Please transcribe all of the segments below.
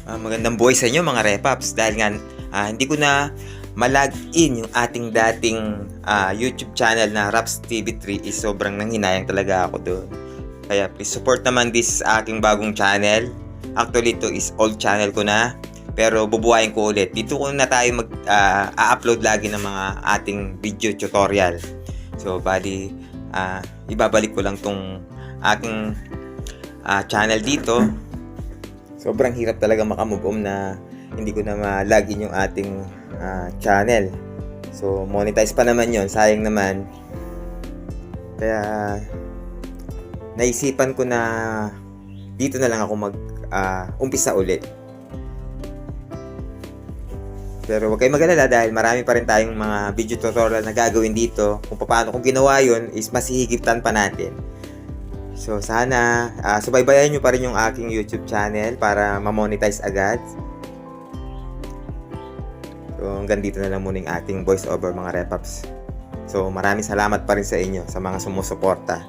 Magandang buhay sa inyo mga repaps. Dahil nga hindi ko na ma-log in yung ating dating YouTube channel na Raps TV3 is sobrang nanghinayang talaga ako doon. Kaya please support naman this aking bagong channel. Actually ito is old channel ko na, pero bubuhayin ko ulit. Dito ko na tayo upload lagi ng mga ating video tutorial. So bali ibabalik ko lang tong aking channel dito. Sobrang hirap talaga makamove on na hindi ko na ma-login yung ating channel. So monetize pa naman yon, sayang naman. Kaya naisipan ko na dito na lang ako umpisa ulit. Pero huwag kayong mag-alala dahil marami pa rin tayong mga video tutorial na gagawin dito. Kung paano kung ginawa yun is mas hihigiptan pa natin. So sana subaybayan nyo pa rin yung aking YouTube channel para ma-monetize agad. So hanggang dito na lang muna yung ating voice over mga repaps. So maraming salamat pa rin sa inyo sa mga sumusuporta.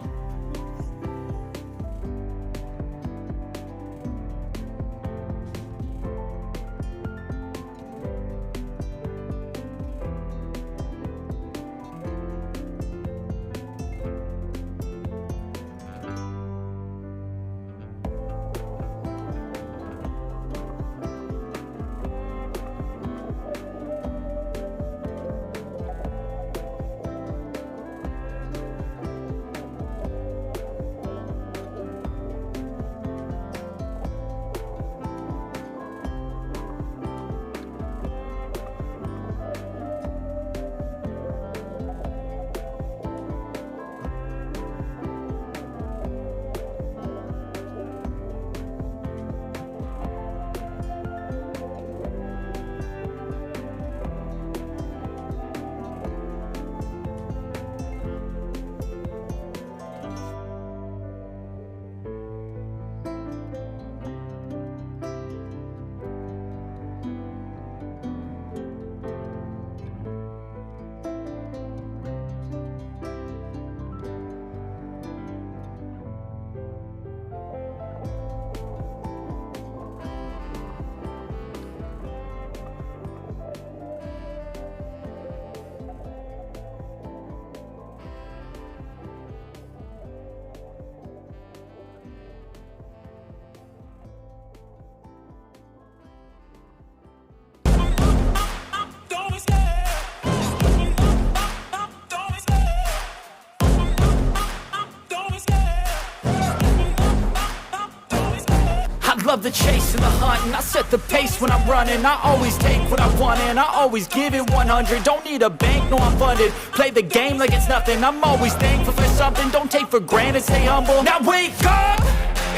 Love the chase and the hunt, and I set the pace when I'm running. I always take what I want and I always give it 100. Don't need a bank, no I'm funded. Play the game like it's nothing. I'm always thankful for something. Don't take for granted, stay humble. Now wake up,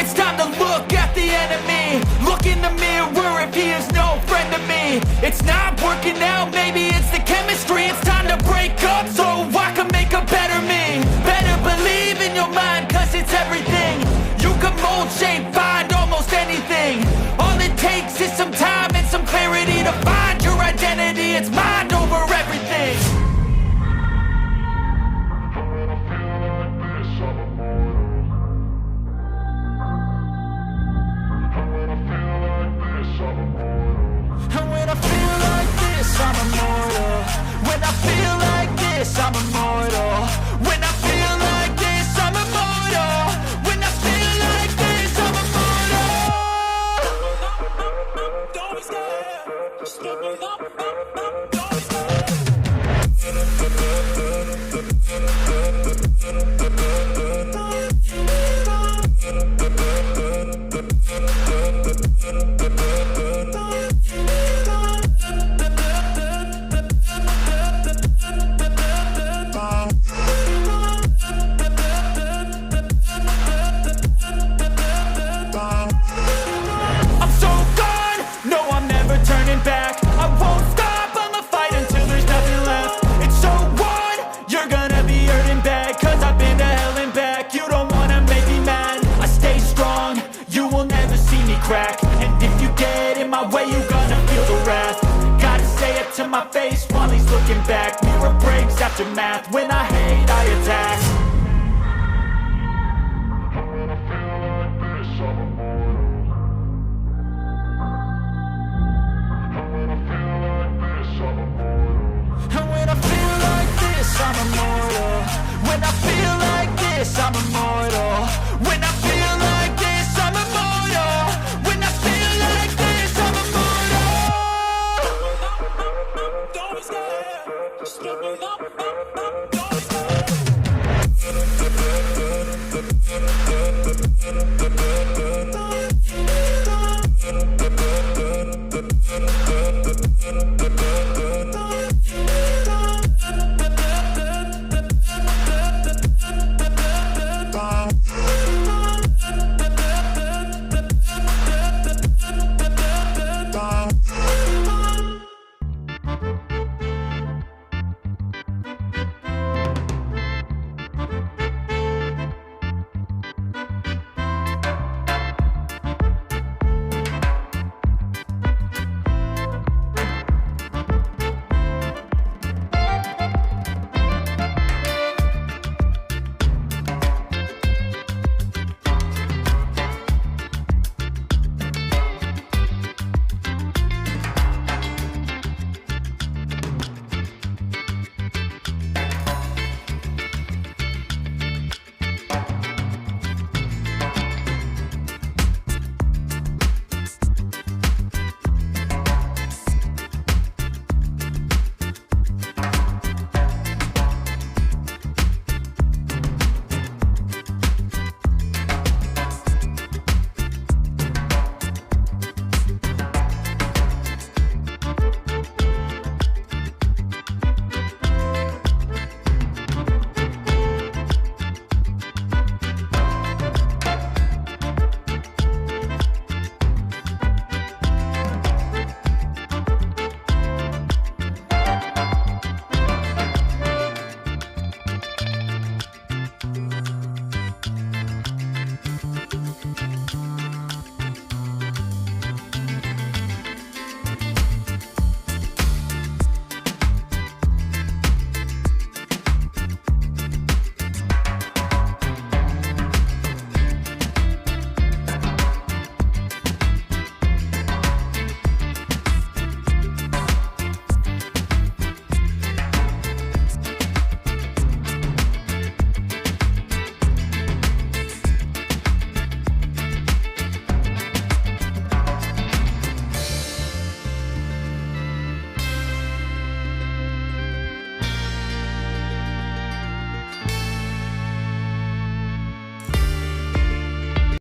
it's time to look at the enemy. Look in the mirror if he is no friend to me. It's not working out, maybe it's the chemistry. It's time to break up so I can make a better me. Better believe in your mind, cause it's everything. You can mold, shape, find almost anything. All it takes is some time and some clarity to find your identity. It's mind over everything. And when I feel like this, I'm immortal. When I feel like this, I'm immortal. When I feel like this, I'm immortal. When I feel like this, I'm immortal. Don't be scared. Just give me up. Don't be scared. My face while he's looking back. Mirror breaks after math. When I hate, I attack. And when I feel like this, I'm immortal. this, I'm immortal.